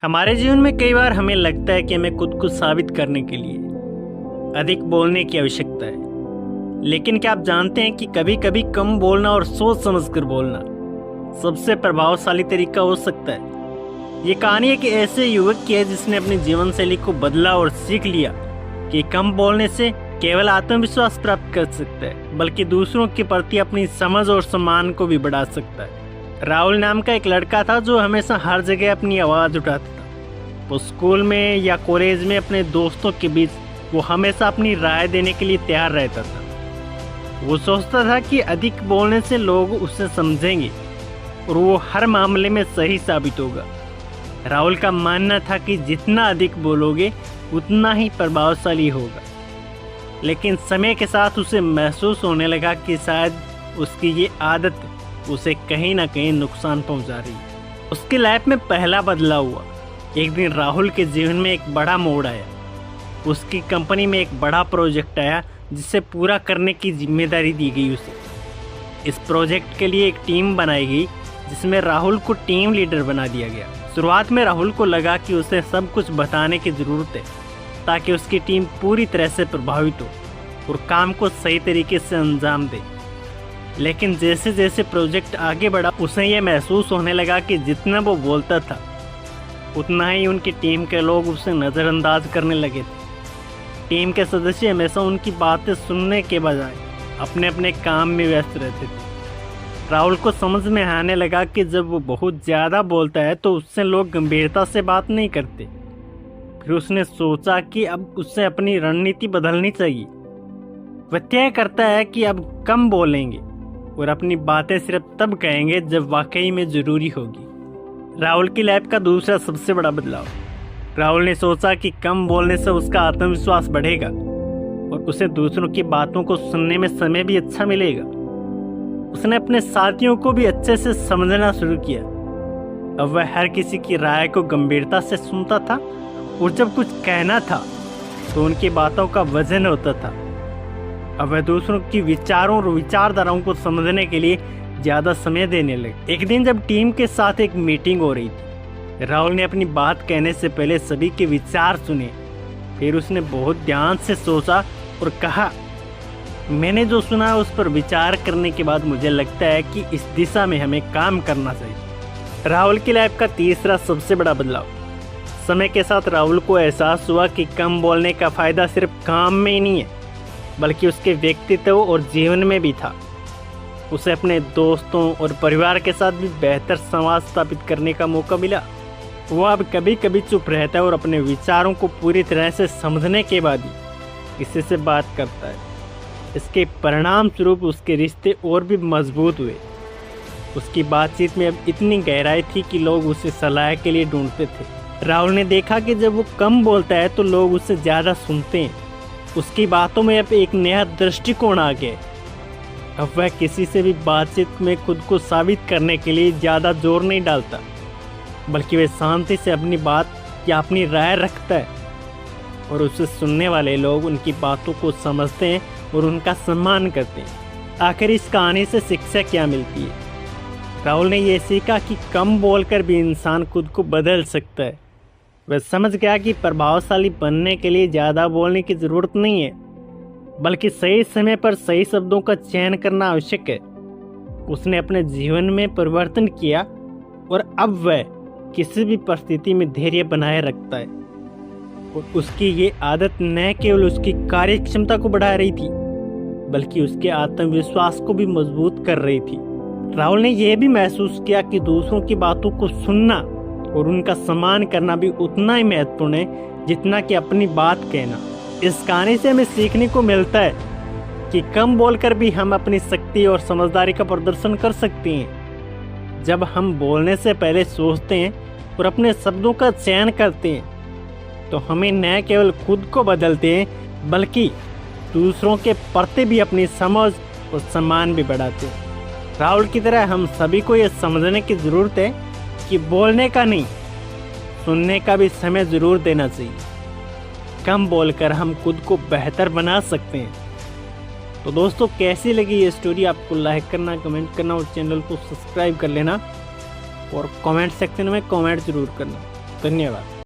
हमारे जीवन में कई बार हमें लगता है कि हमें खुद को साबित करने के लिए अधिक बोलने की आवश्यकता है। लेकिन क्या आप जानते हैं कि कभी कभी कम बोलना और सोच समझकर बोलना सबसे प्रभावशाली तरीका हो सकता है। ये कहानी एक ऐसे युवक की है जिसने अपनी जीवन शैली को बदला और सीख लिया कि कम बोलने से केवल आत्मविश्वास प्राप्त कर सकता है, बल्कि दूसरों के प्रति अपनी समझ और सम्मान को भी बढ़ा सकता है। राहुल नाम का एक लड़का था जो हमेशा हर जगह अपनी आवाज़ उठाता था। वो स्कूल में या कॉलेज में अपने दोस्तों के बीच वो हमेशा अपनी राय देने के लिए तैयार रहता था। वो सोचता था कि अधिक बोलने से लोग उसे समझेंगे और वो हर मामले में सही साबित होगा। राहुल का मानना था कि जितना अधिक बोलोगे उतना ही प्रभावशाली होगा। लेकिन समय के साथ उसे महसूस होने लगा कि शायद उसकी ये आदत उसे कहीं ना कहीं नुकसान पहुंचा रही है। उसकी लाइफ में पहला बदलाव हुआ। एक दिन राहुल के जीवन में एक बड़ा मोड़ आया। उसकी कंपनी में एक बड़ा प्रोजेक्ट आया जिसे पूरा करने की जिम्मेदारी दी गई उसे। इस प्रोजेक्ट के लिए एक टीम बनाई गई जिसमें राहुल को टीम लीडर बना दिया गया। शुरुआत में राहुल को लगा कि उसे सब कुछ बताने की ज़रूरत है ताकि उसकी टीम पूरी तरह से प्रभावित हो और काम को सही तरीके से अंजाम दे। लेकिन जैसे जैसे प्रोजेक्ट आगे बढ़ा उसे यह महसूस होने लगा कि जितना वो बोलता था उतना ही उनकी टीम के लोग उसे नज़रअंदाज करने लगे थे। टीम के सदस्य हमेशा उनकी बातें सुनने के बजाय अपने अपने काम में व्यस्त रहते थे। राहुल को समझ में आने लगा कि जब वो बहुत ज़्यादा बोलता है तो उससे लोग गंभीरता से बात नहीं करते। फिर उसने सोचा कि अब उससे अपनी रणनीति बदलनी चाहिए। वह तय करता है कि अब कम बोलेंगे और अपनी बातें सिर्फ तब कहेंगे जब वाकई में ज़रूरी होगी। राहुल की लाइफ का दूसरा सबसे बड़ा बदलाव। राहुल ने सोचा कि कम बोलने से उसका आत्मविश्वास बढ़ेगा और उसे दूसरों की बातों को सुनने में समय भी अच्छा मिलेगा। उसने अपने साथियों को भी अच्छे से समझना शुरू किया। अब वह हर किसी की राय को गंभीरता से सुनता था और जब कुछ कहना था तो उनकी बातों का वजन होता था। अब वह दूसरों की विचारों और विचारधाराओं को समझने के लिए ज़्यादा समय देने लगे। एक दिन जब टीम के साथ एक मीटिंग हो रही थी, राहुल ने अपनी बात कहने से पहले सभी के विचार सुने। फिर उसने बहुत ध्यान से सोचा और कहा, मैंने जो सुना उस पर विचार करने के बाद मुझे लगता है कि इस दिशा में हमें काम करना चाहिए। राहुल की लाइफ का तीसरा सबसे बड़ा बदलाव। समय के साथ राहुल को एहसास हुआ कि कम बोलने का फ़ायदा सिर्फ काम में ही नहीं है बल्कि उसके व्यक्तित्व और जीवन में भी था। उसे अपने दोस्तों और परिवार के साथ भी बेहतर संवाद स्थापित करने का मौका मिला। वो अब कभी कभी चुप रहता है और अपने विचारों को पूरी तरह से समझने के बाद ही किसी से बात करता है। इसके परिणाम स्वरूप उसके रिश्ते और भी मजबूत हुए। उसकी बातचीत में अब इतनी गहराई थी कि लोग उसे सलाह के लिए ढूंढते थे। राहुल ने देखा कि जब वो कम बोलता है तो लोग उससे ज़्यादा सुनते हैं। उसकी बातों में अब एक नया दृष्टिकोण आ गया। अब वह किसी से भी बातचीत में खुद को साबित करने के लिए ज़्यादा जोर नहीं डालता, बल्कि वह शांति से अपनी बात या अपनी राय रखता है और उसे सुनने वाले लोग उनकी बातों को समझते हैं और उनका सम्मान करते हैं। आखिर इस कहानी से शिक्षा क्या मिलती है? राहुल ने यह सीखा कि कम बोलकर भी इंसान खुद को बदल सकता है। वह समझ गया कि प्रभावशाली बनने के लिए ज़्यादा बोलने की ज़रूरत नहीं है, बल्कि सही समय पर सही शब्दों का चयन करना आवश्यक है। उसने अपने जीवन में परिवर्तन किया और अब वह किसी भी परिस्थिति में धैर्य बनाए रखता है। और उसकी ये आदत न केवल उसकी कार्य क्षमता को बढ़ा रही थी बल्कि उसके आत्मविश्वास को भी मजबूत कर रही थी। राहुल ने यह भी महसूस किया कि दूसरों की बातों को सुनना और उनका सम्मान करना भी उतना ही महत्वपूर्ण है जितना कि अपनी बात कहना। इस कहानी से हमें सीखने को मिलता है कि कम बोलकर भी हम अपनी शक्ति और समझदारी का प्रदर्शन कर सकते हैं। जब हम बोलने से पहले सोचते हैं और अपने शब्दों का चयन करते हैं तो हमें न केवल खुद को बदलते हैं बल्कि दूसरों के प्रति भी अपनी समझ और सम्मान भी बढ़ाते हैं। राहुल की तरह हम सभी को यह समझने की ज़रूरत है कि बोलने का नहीं, सुनने का भी समय ज़रूर देना चाहिए। कम बोलकर हम खुद को बेहतर बना सकते हैं। तो दोस्तों, कैसी लगी ये स्टोरी? आपको लाइक करना, कमेंट करना और चैनल को सब्सक्राइब कर लेना और कमेंट सेक्शन में कमेंट ज़रूर करना। धन्यवाद।